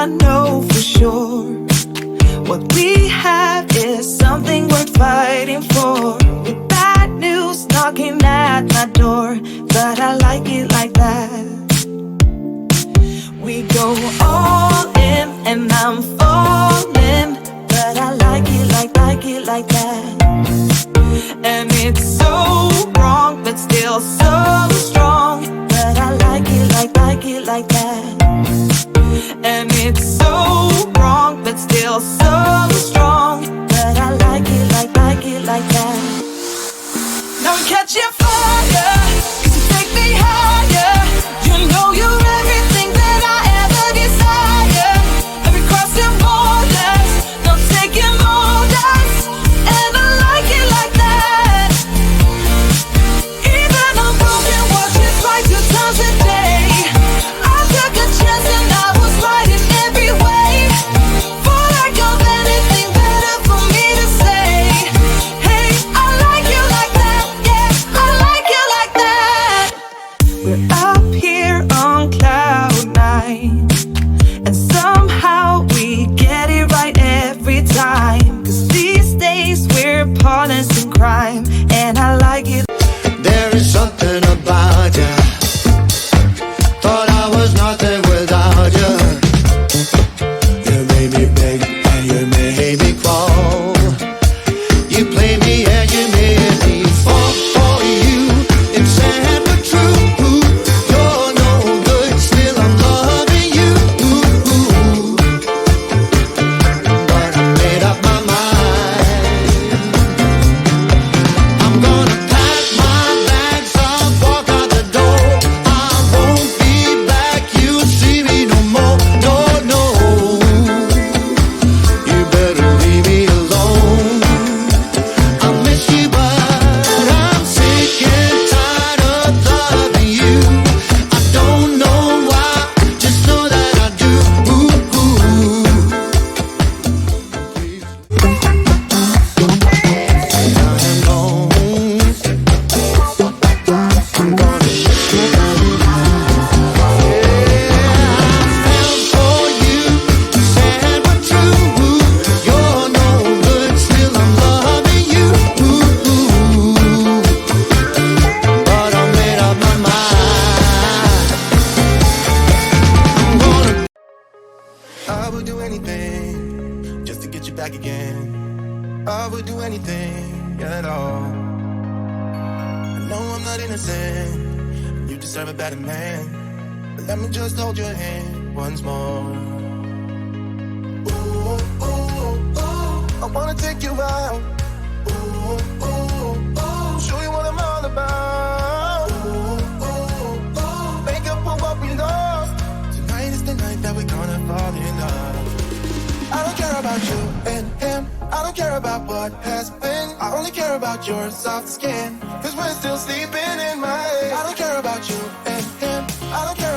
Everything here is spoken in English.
know for sure what we have is something worth fighting for. With bad news knocking at my door, but I like it like that. We go all in and I'm falling, but I like it like that. And it's so wrong, but still so strong, but I like it like that. And it's so wrong, but still so strong, but I like it like that. Now I'm catching fire, 'cause you take me higher. You know you're everything that I ever desire. Every crossing borders, no taking orders, and I like it like that. Even I'm broken, watch it right 2 times a day. I took a chance and I was right in every way. For lack of anything better for me to say, hey, I like you like that, yeah, I like you like that. We're up here on cloud 9, and somehow we get it right every time. 'Cause these days we're partners in crime, and I like it. There is something about you. Thought I was nothing without you. You made me beg and you made me crawl. You played me and you made me fall for you. It's sad but true. You're no good, still I'm loving you. But I made up my mind. I'm gonna pack my bags up, walk out the door. I won't be back, you'll see me no more. No, you better leave me alone. I miss you, but I'm sick and tired of loving you. I don't know why, just know that I do. Please. I would do anything just to get you back again. I would do anything at all. I know I'm not innocent, you deserve a better man. But let me just hold your hand once more. Ooh, ooh, ooh, I wanna take you out. Ooh, ooh, ooh, show you what I'm all about. Ooh, ooh, ooh, make up for what we lost. Tonight is the night that we're gonna fall in love. I don't care about you and him, I don't care about what has been. I only care about your soft skin, 'cause we're still sleeping in my head. I don't care about you and him, I don't care